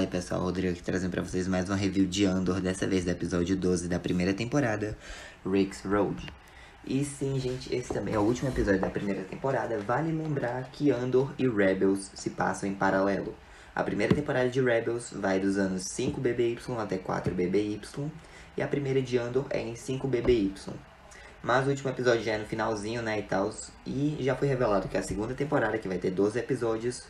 Fala aí pessoal, Rodrigo aqui trazendo pra vocês mais uma review de Andor, dessa vez do episódio 12 da primeira temporada, Rick's Road. E sim, gente, esse também é o último episódio da primeira temporada. Vale lembrar que Andor e Rebels se passam em paralelo. A primeira temporada de Rebels vai dos anos 5 BBY até 4 BBY, e a primeira de Andor é em 5 BBY. Mas o último episódio já é no finalzinho, né, e tal, e já foi revelado que a segunda temporada, que vai ter 12 episódios,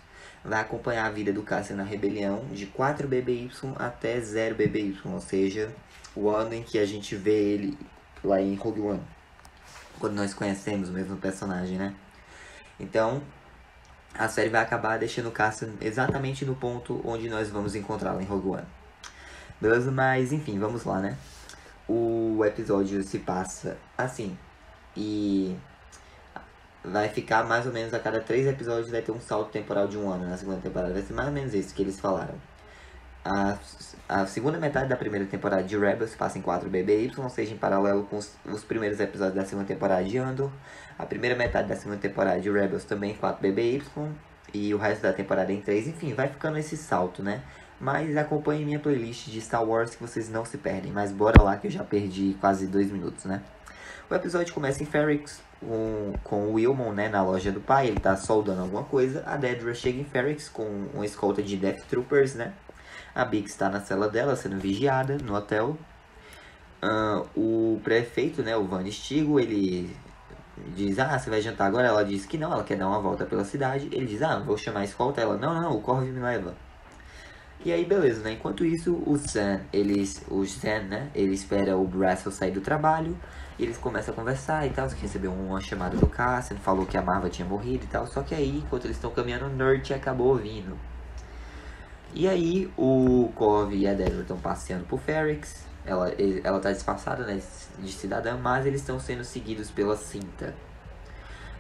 vai acompanhar a vida do Cassian na rebelião de 4 BBY até 0 BBY, ou seja, o ano em que a gente vê ele lá em Rogue One, quando nós conhecemos o mesmo personagem, né? Então, a série vai acabar deixando o Cassian exatamente no ponto onde nós vamos encontrá-lo em Rogue One. Beleza? Mas, enfim, vamos lá, né? O episódio se passa assim, e vai ficar mais ou menos a cada 3 episódios vai ter um salto temporal de um ano. Na segunda temporada vai ser mais ou menos isso que eles falaram. A segunda metade da primeira temporada de Rebels se passa em 4 BBY, ou seja, em paralelo com os primeiros episódios da segunda temporada de Andor. A primeira metade da segunda temporada de Rebels também em 4 BBY, e o resto da temporada em 3. Enfim, vai ficando esse salto, né? Mas acompanhe minha playlist de Star Wars que vocês não se perdem. Mas bora lá que eu já perdi quase 2 minutos, né? O episódio começa em Ferrix com o Wilmon, né, na loja do pai. Ele tá soldando alguma coisa. A Dedra chega em Ferrix com uma escolta de Death Troopers, né? A Bix está na cela dela sendo vigiada no hotel. O prefeito, né, o Van Stigo, ele diz: ah, você vai jantar agora? Ela diz que não, ela quer dar uma volta pela cidade. Ele diz: ah, vou chamar a escolta. Ela: não, o Corvo me leva. E aí, beleza, né? Enquanto isso, o Sam, né? Ele espera o Brassel sair do trabalho. E eles começam a conversar e tal. Que recebeu uma chamada do Cassian, falou que a Marva tinha morrido e tal. Só que aí, enquanto eles estão caminhando, o Nerd acabou ouvindo. E aí, o Corvo e a Dedra estão passeando por Ferrix. Ela tá disfarçada, né, de cidadã, mas eles estão sendo seguidos pela Cinta.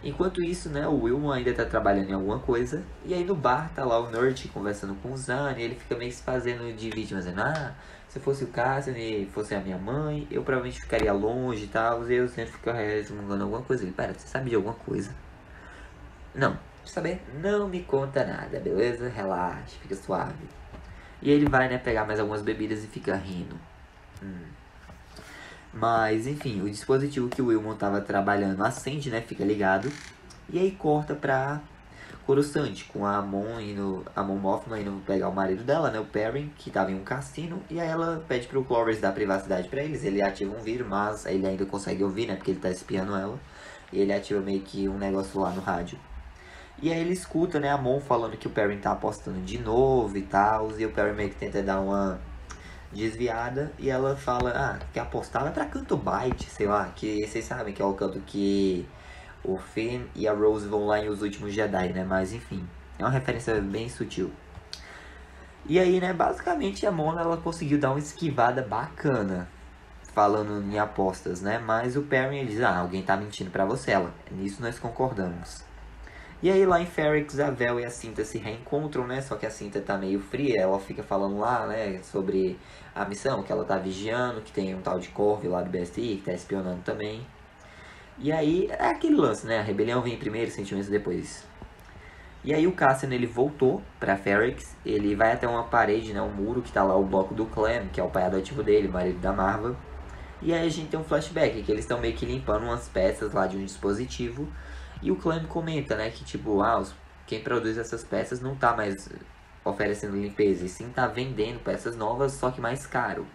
Enquanto isso, né, o Wilmon ainda tá trabalhando em alguma coisa. E aí no bar tá lá o Nerd conversando com o Zan. E ele fica meio se fazendo de vítima, dizendo: ah, se fosse o Cassian e fosse a minha mãe, eu provavelmente ficaria longe e tal. E eu sempre fico resmungando alguma coisa. Ele: pera, você sabe de alguma coisa? Não, saber, não me conta nada, beleza? Relaxa, fica suave. E ele vai, né, pegar mais algumas bebidas e fica rindo. Mas, enfim, o dispositivo que o Wilmon tava trabalhando acende, né, fica ligado. E aí corta pra Coruscant, com a Mon Mothma indo pegar o marido dela, né, o Perrin, que tava em um cassino. E aí ela pede pro Clovis dar privacidade pra eles. Ele ativa um vídeo, mas ele ainda consegue ouvir, né, porque ele tá espiando ela. E ele ativa meio que um negócio lá no rádio. E aí ele escuta, né, a Mon falando que o Perrin tá apostando de novo e tal. E o Perrin meio que tenta dar uma desviada, e ela fala: ah, que apostava pra Canto Bight, sei lá, que vocês sabem que é o canto que o Finn e a Rose vão lá em Os Últimos Jedi, né, mas enfim, é uma referência bem sutil. E aí, né, basicamente a Mona, ela conseguiu dar uma esquivada bacana, falando em apostas, né, mas o Perrin, ele diz: ah, alguém tá mentindo pra você. Ela: nisso nós concordamos. E aí lá em Ferrix, a Vel e a Cinta se reencontram, né? Só que a Cinta tá meio fria, ela fica falando lá, né, sobre a missão, que ela tá vigiando, que tem um tal de Corvo lá do BSI, que tá espionando também. E aí, é aquele lance, né? A rebelião vem primeiro, sentimentos depois. E aí o Cassian, ele voltou pra Ferrix, ele vai até uma parede, né, um muro, que tá lá o bloco do Clem, que é o pai adotivo dele, o marido da Marva. E aí a gente tem um flashback, que eles estão meio que limpando umas peças lá de um dispositivo. E o Clem comenta, né, que tipo, quem produz essas peças não tá mais oferecendo limpeza, e sim tá vendendo peças novas, só que mais caro.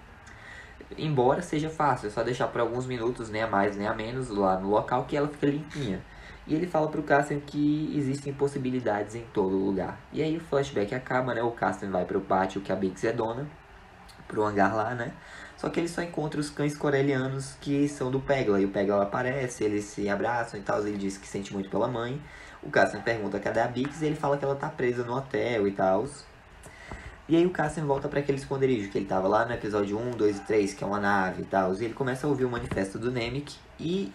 Embora seja fácil, é só deixar por alguns minutos, nem a mais nem a menos, lá no local, que ela fica limpinha. E ele fala pro Cassian que existem possibilidades em todo lugar. E aí o flashback acaba, né, o Cassian vai pro pátio que a Bix é dona, pro hangar lá, né. Só que ele só encontra os cães corellianos que são do Pegla. E o Pegla aparece, eles se abraçam e tal. Ele diz que sente muito pela mãe. O Cassian pergunta cadê a Bix e ele fala que ela tá presa no hotel e tal. E aí o Cassian volta para aquele esconderijo que ele tava lá no episódio 1, 2 e 3, que é uma nave e tal. E ele começa a ouvir o manifesto do Nemik. E,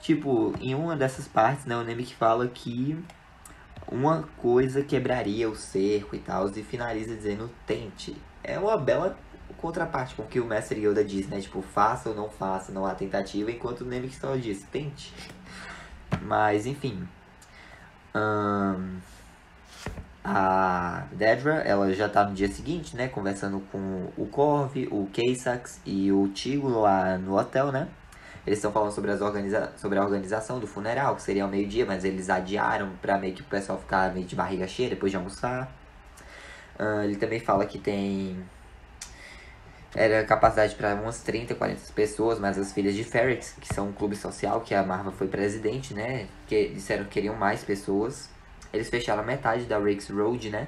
tipo, em uma dessas partes, né, o Nemik fala que uma coisa quebraria o cerco e tal. E finaliza dizendo: tente. É uma bela contraparte com o que o Mestre Yoda diz, né? Tipo, faça ou não faça, não há tentativa, enquanto o Nemik só diz: tente. Mas, enfim. A Dedra, ela já tá no dia seguinte, né, conversando com o Corv, o Kaysax e o Tigo lá no hotel, né? Eles estão falando sobre, sobre a organização do funeral, que seria ao meio-dia, mas eles adiaram pra meio que o pessoal ficar meio de barriga cheia depois de almoçar. Ele também fala que era capacidade para umas 30, 40 pessoas, mas as filhas de Ferrex, que são um clube social que a Marva foi presidente, né? Que disseram que queriam mais pessoas. Eles fecharam metade da Rix Road, né?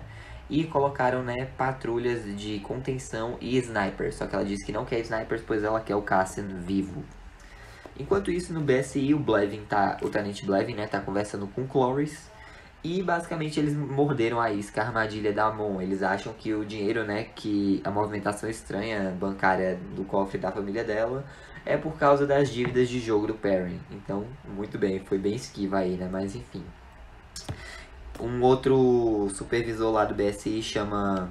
E colocaram, né, patrulhas de contenção e snipers. Só que ela disse que não quer snipers, pois ela quer o Cassian vivo. Enquanto isso, no BSI, o Tenente Blevin, né, tá conversando com Cloris. E basicamente eles morderam a isca, a armadilha da Mon. Eles acham que o dinheiro, né, que a movimentação estranha bancária do cofre da família dela é por causa das dívidas de jogo do Perrin. Então, muito bem, foi bem esquiva aí, né, mas enfim. Um outro supervisor lá do BSI chama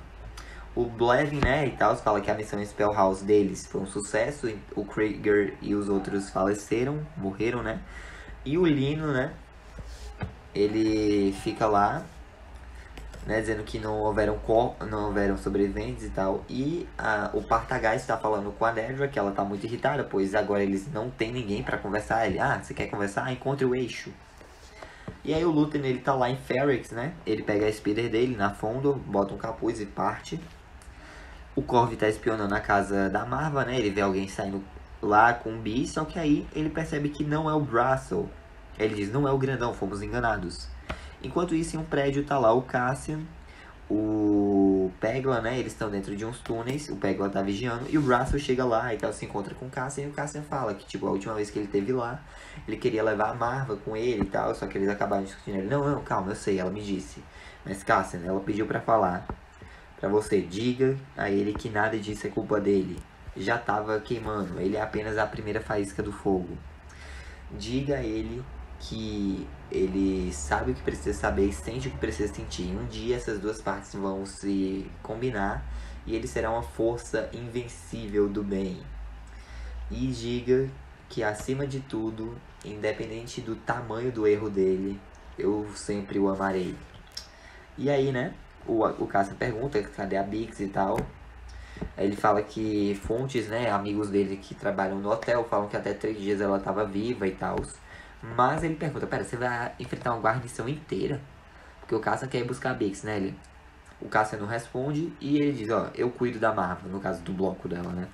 o Blevin, né, e tal, fala que a missão Spellhouse deles foi um sucesso. O Krieger e os outros faleceram, morreram, né. E o Lino, né, ele fica lá, né, dizendo que não houveram sobreviventes e tal. E o Partagás está falando com a Dedra, que ela tá muito irritada, pois agora eles não tem ninguém pra conversar. Ele, você quer conversar? Encontre o eixo. E aí o Lúthien, ele tá lá em Ferrex, né, ele pega a speeder dele na Fondor, bota um capuz e parte. O Corv tá espionando a casa da Marva, né, ele vê alguém saindo lá com um bi, só que aí ele percebe que não é o Brassel. Ele diz, não é o grandão, fomos enganados. Enquanto isso, em um prédio tá lá o Cassian, o Pegla, né? Eles estão dentro de uns túneis, o Pegla tá vigiando, e o Brassel chega lá e tal, se encontra com o Cassian, e o Cassian fala que, tipo, a última vez que ele esteve lá, ele queria levar a Marva com ele e tal, só que eles acabaram discutindo. Ele, não, calma, eu sei, ela me disse. Mas, Cassian, ela pediu pra falar, pra você, diga a ele que nada disso é culpa dele. Já tava queimando, ele é apenas a primeira faísca do fogo. Diga a ele que ele sabe o que precisa saber e sente o que precisa sentir. Um dia essas duas partes vão se combinar e ele será uma força invencível do bem. E diga que, acima de tudo, independente do tamanho do erro dele, eu sempre o amarei. E aí, né, o Cassian pergunta cadê a Bix e tal. Aí ele fala que fontes, né, amigos dele que trabalham no hotel, falam que até 3 dias ela estava viva e tal. Mas ele pergunta, pera, você vai enfrentar uma guarnição inteira? Porque o Cassian quer ir buscar a Bix, né? O Cassian não responde e ele diz, eu cuido da Marva, no caso do bloco dela, né?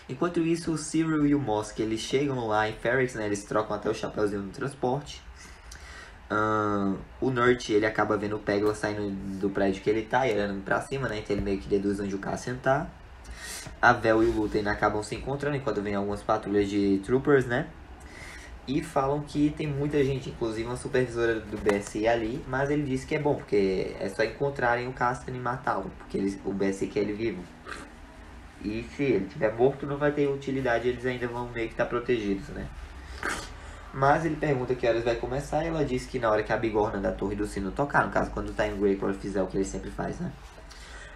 Enquanto isso, o Cyril e o Mosk, eles chegam lá em Ferrex, né? Eles trocam até o chapéuzinho no transporte. O Nurt, ele acaba vendo o Pegla saindo do prédio que ele tá e olhando pra cima, né? Então ele meio que deduz onde o Cassian tá. A Vel e o Lúthien acabam se encontrando enquanto vem algumas patrulhas de troopers, né? E falam que tem muita gente, inclusive uma supervisora do BSI ali, mas ele disse que é bom, porque é só encontrarem o Cassian e matá-lo, porque o BSI quer ele vivo. E se ele estiver morto, não vai ter utilidade, eles ainda vão meio que estar protegidos, né? Mas ele pergunta que horas vai começar e ela diz que na hora que a bigorna da torre do sino tocar, no caso, quando o Time Grappler fizer o que ele sempre faz, né?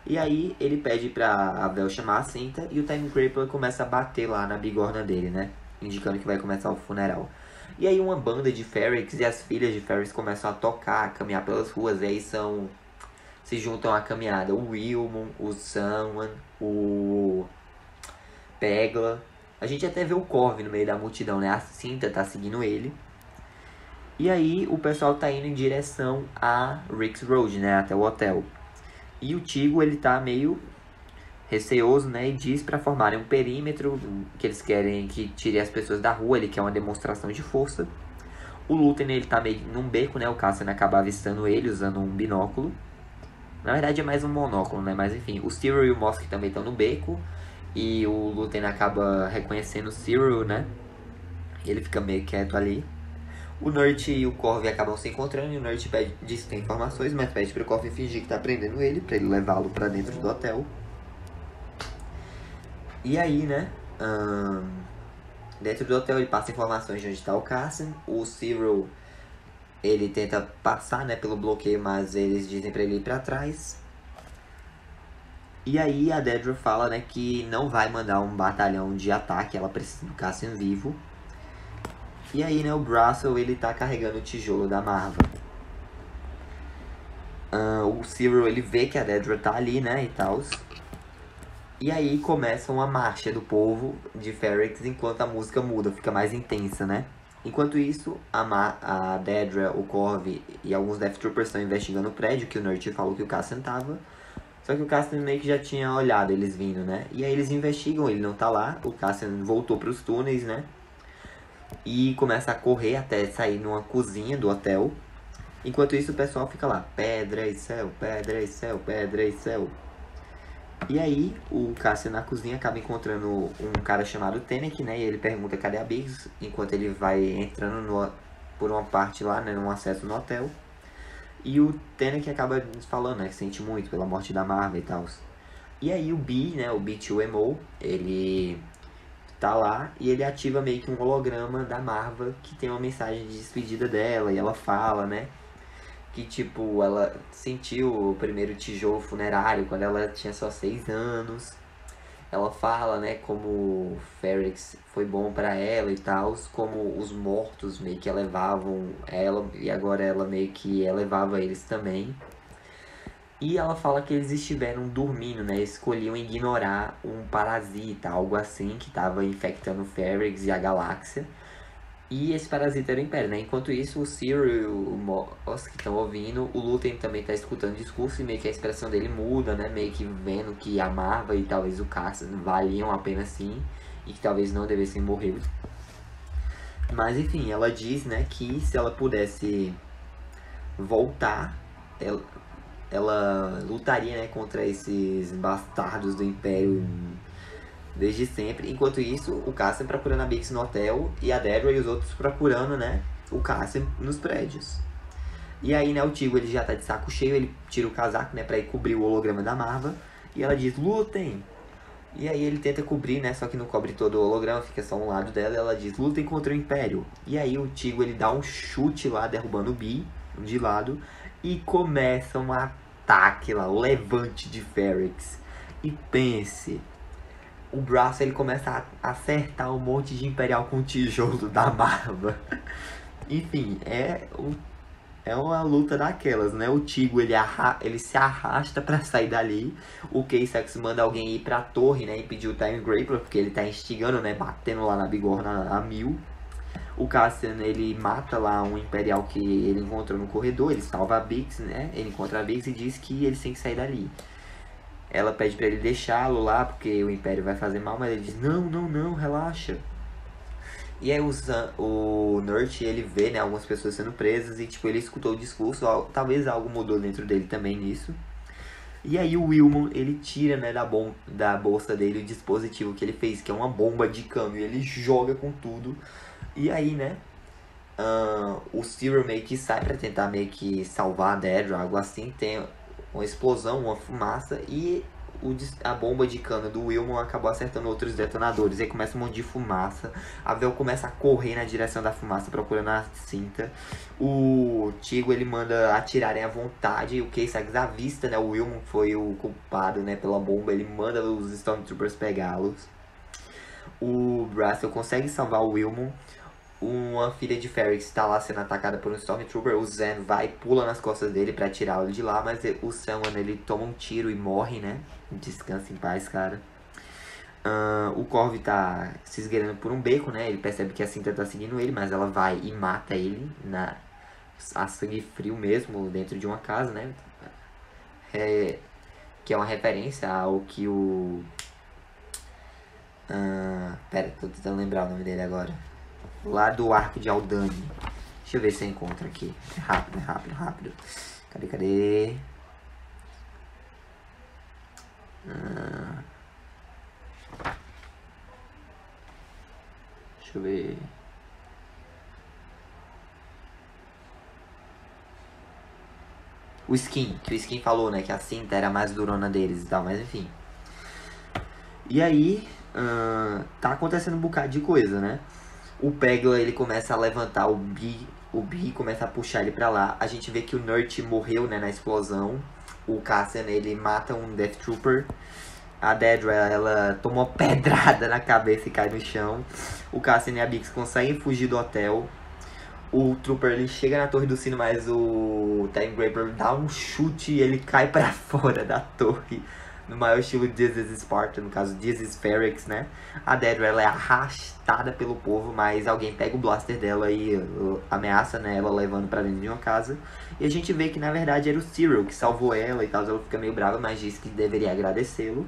E aí ele pede pra a Vel chamar a Cinta e o Time Grappler começa a bater lá na bigorna dele, né? Indicando que vai começar o funeral. E aí uma banda de Ferrex e as filhas de Ferrex começam a tocar, a caminhar pelas ruas. E aí se juntam à caminhada o Wilmon, o Samwan, o Pegla. A gente até vê o Corv no meio da multidão, né? A Cinta tá seguindo ele. E aí o pessoal tá indo em direção a Rix Road, né? Até o hotel. E o Tigo, ele tá meio receoso, né, e diz para formarem um perímetro, que eles querem que tire as pessoas da rua, ele quer uma demonstração de força. O Lúthien, ele tá meio num beco, né, o Cassian acaba avistando ele usando um binóculo. Na verdade é mais um monóculo, né, mas enfim, o Cyril e o Mosk também estão no beco, e o Lúthien acaba reconhecendo o Cyril, né, e ele fica meio quieto ali. O Nurt e o Corv acabam se encontrando, e o Nurt diz que tem informações, mas pede pro Corv fingir que tá prendendo ele, pra ele levá-lo pra dentro do hotel. E aí, né, dentro do hotel ele passa informações de onde está o Cassian. O Cyril, ele tenta passar, né, pelo bloqueio, mas eles dizem pra ele ir pra trás. E aí a Dedra fala, né, que não vai mandar um batalhão de ataque, ela precisa do Cassian vivo. E aí, né, o Brassel, ele tá carregando o tijolo da Marva. O Cyril, ele vê que a Dedra tá ali, né, e tal. E aí começa uma marcha do povo de Ferrix enquanto a música muda, fica mais intensa, né? Enquanto isso, a Dedra, o Corv e alguns Death Troopers estão investigando o prédio que o Nurt falou que o Cassian tava. Só que o Cassian meio que já tinha olhado eles vindo, né? E aí eles investigam, ele não tá lá, o Cassian voltou pros túneis, né? E começa a correr até sair numa cozinha do hotel. Enquanto isso o pessoal fica lá, pedra e céu, pedra e céu, pedra e céu. E aí o Cassian na cozinha acaba encontrando um cara chamado Tenek, né? E ele pergunta cadê a Biggs, enquanto ele vai entrando por uma parte lá, né? Num acesso no hotel. E o Tenek acaba falando, né? Que sente muito pela morte da Marva e tal. E aí o B, né? O B2MO, ele tá lá e ele ativa meio que um holograma da Marva que tem uma mensagem de despedida dela. E ela fala, né? Que, tipo, ela sentiu o primeiro tijolo funerário quando ela tinha só 6 anos. Ela fala, né, como Ferrix foi bom pra ela e tal, como os mortos meio que elevavam ela, e agora ela meio que elevava eles também. E ela fala que eles estiveram dormindo, né, escolhiam ignorar um parasita, algo assim, que estava infectando Ferrix e a galáxia. E esse parasita era o Império, né? Enquanto isso, o Cyril e o Moss que estão ouvindo, o Luthen também está escutando o discurso e meio que a expressão dele muda, né? Meio que vendo que a Marva e talvez o Cassian valiam a pena sim e que talvez não devessem morrer. Mas enfim, ela diz, né, que se ela pudesse voltar, ela lutaria, né, contra esses bastardos do Império desde sempre. Enquanto isso, o Cassian procurando a Biggs no hotel e a Dedra e os outros procurando, né, o Cassian nos prédios. E aí, né, o Tigo ele já tá de saco cheio, ele tira o casaco, né, pra ir cobrir o holograma da Marva. E ela diz, lutem! E aí ele tenta cobrir, né, só que não cobre todo o holograma, fica só um lado dela. E ela diz, lutem contra o Império. E aí o Tigo ele dá um chute lá, derrubando o Bi de lado. E começa um ataque lá, o levante de Ferrix. E pense... O braço ele começa a acertar um monte de Imperial com o tijolo da Marva. Enfim, é uma luta daquelas, né? O Tigo ele se arrasta pra sair dali. O Kaysax manda alguém ir pra torre, né? E pedir o Time Grappler, porque ele tá instigando, né? Batendo lá na bigorna a 1000. O Cassian ele mata lá um Imperial que ele encontrou no corredor. Ele salva a Biggs, né? Ele encontra a Biggs e diz que eles têm que sair dali. Ela pede pra ele deixá-lo lá, porque o Império vai fazer mal, mas ele diz, não, relaxa. E aí o Nurt, ele vê, né, algumas pessoas sendo presas e, tipo, ele escutou o discurso, talvez algo mudou dentro dele também nisso. E aí o Wilmon, ele tira, né, da bolsa dele o dispositivo que ele fez, que é uma bomba de cano, e ele joga com tudo. E aí, né, o Cyril meio que sai pra tentar meio que salvar a Dedra, algo assim, tem uma explosão, uma fumaça, e a bomba de cano do Wilmon acabou acertando outros detonadores. E aí começa um monte de fumaça. A Vel começa a correr na direção da fumaça, procurando a cinta. O Tigo, ele manda atirarem à vontade. O Kaysax avista, né? O Wilmon foi o culpado, né, pela bomba. Ele manda os Stormtroopers pegá-los. O Brassel consegue salvar o Wilmon. Uma filha de Ferrix está lá sendo atacada por um Stormtrooper. O Zen vai e pula nas costas dele pra tirá-lo de lá. Mas o Samuel, ele toma um tiro e morre, né? Descansa em paz, cara. O Corv tá se esgueirando por um beco, né? Ele percebe que a Cinta tá seguindo ele, mas ela vai e mata ele a sangue frio mesmo, dentro de uma casa, né? Que é uma referência ao que o... pera, tô tentando lembrar o nome dele agora. Lá do arco de Aldani. Deixa eu ver se eu encontro aqui. Rápido. Cadê? Deixa eu ver. O Skin, que o Skin falou, né? Que a cinta era a mais durona deles e tal, mas enfim. E aí, tá acontecendo um bocado de coisa, né? O Pegla, ele começa a levantar o Bi começa a puxar ele pra lá. A gente vê que o Nurt morreu, né, na explosão. O Cassian, ele mata um Death Trooper. A Dedra, ela toma uma pedrada na cabeça e cai no chão. O Cassian e a Biggs conseguem fugir do hotel. o Trooper ele chega na torre do sino, mas o Time Graper dá um chute e ele cai pra fora da torre. No maior estilo This is Sparta, no caso This is Ferrix, né? A Dedra ela é arrastada pelo povo, mas alguém pega o blaster dela e ameaça, né, ela levando pra dentro de uma casa. E a gente vê que na verdade era o Cyril que salvou ela e tal, ela fica meio brava, mas diz que deveria agradecê-lo.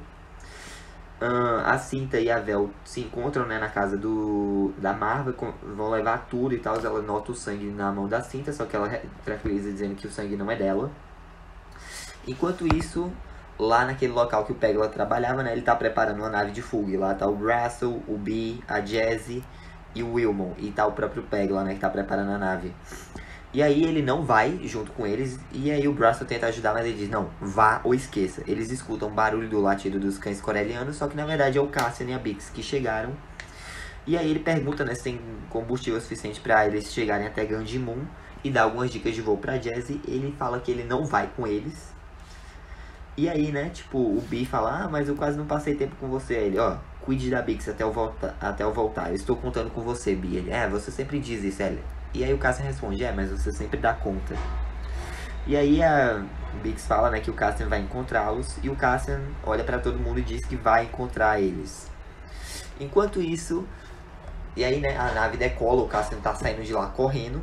A Cinta e a Vel se encontram, né, na casa da Marva, vão levar tudo e tal, ela nota o sangue na mão da Cinta, só que ela tranquiliza dizendo que o sangue não é dela. Enquanto isso, lá naquele local que o Pegla trabalhava, né, ele tá preparando uma nave de fuga. E lá tá o Brasso, o Bee, a Jazzy e o Wilmon. E tá o próprio Pegla, né, que tá preparando a nave. E aí ele não vai junto com eles. E aí o Brasso tenta ajudar, mas ele diz, não, vá ou esqueça. Eles escutam o barulho do latido dos cães corellianos, só que na verdade é o Cassian e a Bix que chegaram. E aí ele pergunta, né, se tem combustível suficiente pra eles chegarem até Gandimun. E dá algumas dicas de voo pra Jazzy. Ele fala que ele não vai com eles. E aí, né, tipo, o Bee fala, mas eu quase não passei tempo com você. Aí ele, cuide da Bix até eu voltar. Eu estou contando com você, Bee. Ele, você sempre diz isso, Ellie. E aí o Cassian responde, mas você sempre dá conta. E aí a Bix fala, né, que o Cassian vai encontrá-los. E o Cassian olha pra todo mundo e diz que vai encontrar eles. Enquanto isso, e aí, né, a nave decola, o Cassian tá saindo de lá correndo.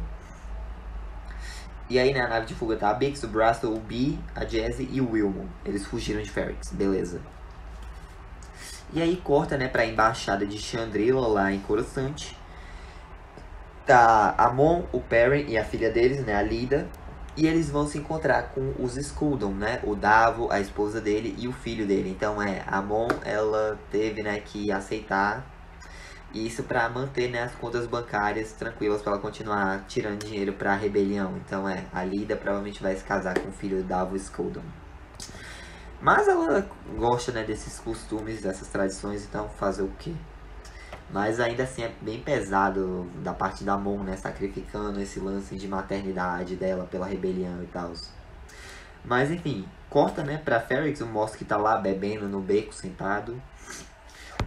E aí, né, a nave de fuga tá a Bix, o Brasso, o Bee, a Jazzy e o Wilmon. Eles fugiram de Ferrix, beleza. E aí corta, né, pra embaixada de Chandrila lá em Coruscant. Tá Amon, o Perrin e a filha deles, né, a Lida. E eles vão se encontrar com os Sculdun, né, o Davo, a esposa dele e o filho dele. Então, a Amon, ela teve, né, que aceitar isso pra manter, né, as contas bancárias tranquilas pra ela continuar tirando dinheiro pra rebelião. Então, a Lida provavelmente vai se casar com o filho do Davo Sculdun. Mas ela gosta, né, desses costumes, dessas tradições, então fazer o quê? Mas ainda assim é bem pesado da parte da Mon, né, sacrificando esse lance de maternidade dela pela rebelião e tal. Mas enfim, corta, né, pra Ferrix, o Mosk tá lá bebendo no beco, sentado.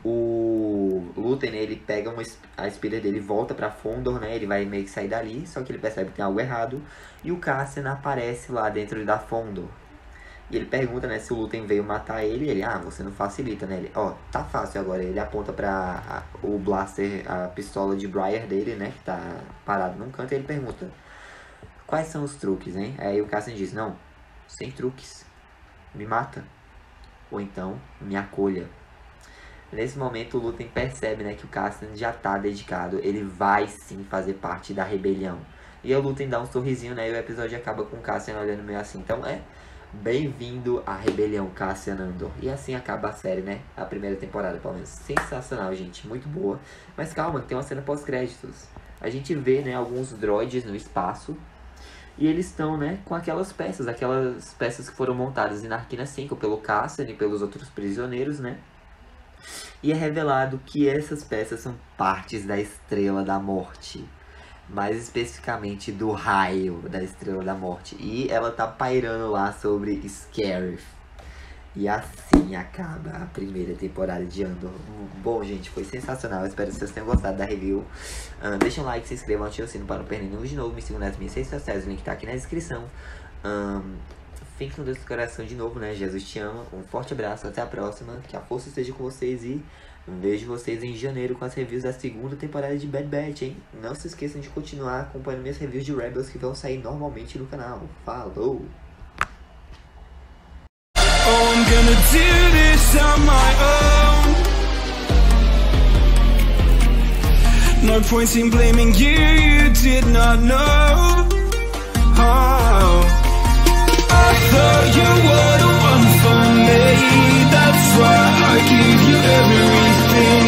O Luthen, ele pega a Speeder dele e volta pra Fondor, né, ele vai meio que sair dali, só que ele percebe que tem algo errado. E o Cassian aparece lá dentro da Fondor. E ele pergunta, né, se o Luthen veio matar ele. E ele, você não facilita, né? Ele, tá fácil agora. Ele aponta pra o blaster, a pistola de Briar dele, né, que tá parado num canto. E ele pergunta, quais são os truques, hein? Aí o Cassian diz, não, sem truques, me mata. Ou então, me acolha. Nesse momento o Luthen percebe, né, que o Cassian já tá dedicado. Ele vai sim fazer parte da rebelião. E o Luthen dá um sorrisinho, né, e o episódio acaba com o Cassian olhando meio assim. Então bem-vindo à rebelião, Cassian Andor. E assim acaba a série, né? A primeira temporada, pelo menos. Sensacional, gente. Muito boa. Mas calma, tem uma cena pós-créditos. A gente vê, né, alguns droids no espaço. E eles estão, né, com aquelas peças que foram montadas em Narkina 5 pelo Cassian e pelos outros prisioneiros, né? E é revelado que essas peças são partes da Estrela da Morte. Mais especificamente do raio da Estrela da Morte. E ela tá pairando lá sobre Scarif. E assim acaba a primeira temporada de Andor. Bom, gente, foi sensacional. Eu espero que vocês tenham gostado da review. Deixa um like, se inscrevam, ativem o sino para não perder nenhum de novo. Me sigam nas minhas redes sociais, o link tá aqui na descrição. Fiquem com Deus no coração de novo, né? Jesus te ama. Um forte abraço, até a próxima. Que a força esteja com vocês e vejo vocês em janeiro com as reviews da segunda temporada de Bad Batch, hein? Não se esqueçam de continuar acompanhando minhas reviews de Rebels que vão sair normalmente no canal. Falou! Oh, I'm gonna do this on my own. No point in blaming you, you did not know. Oh, I thought you were the one for me. That's why I give you everything.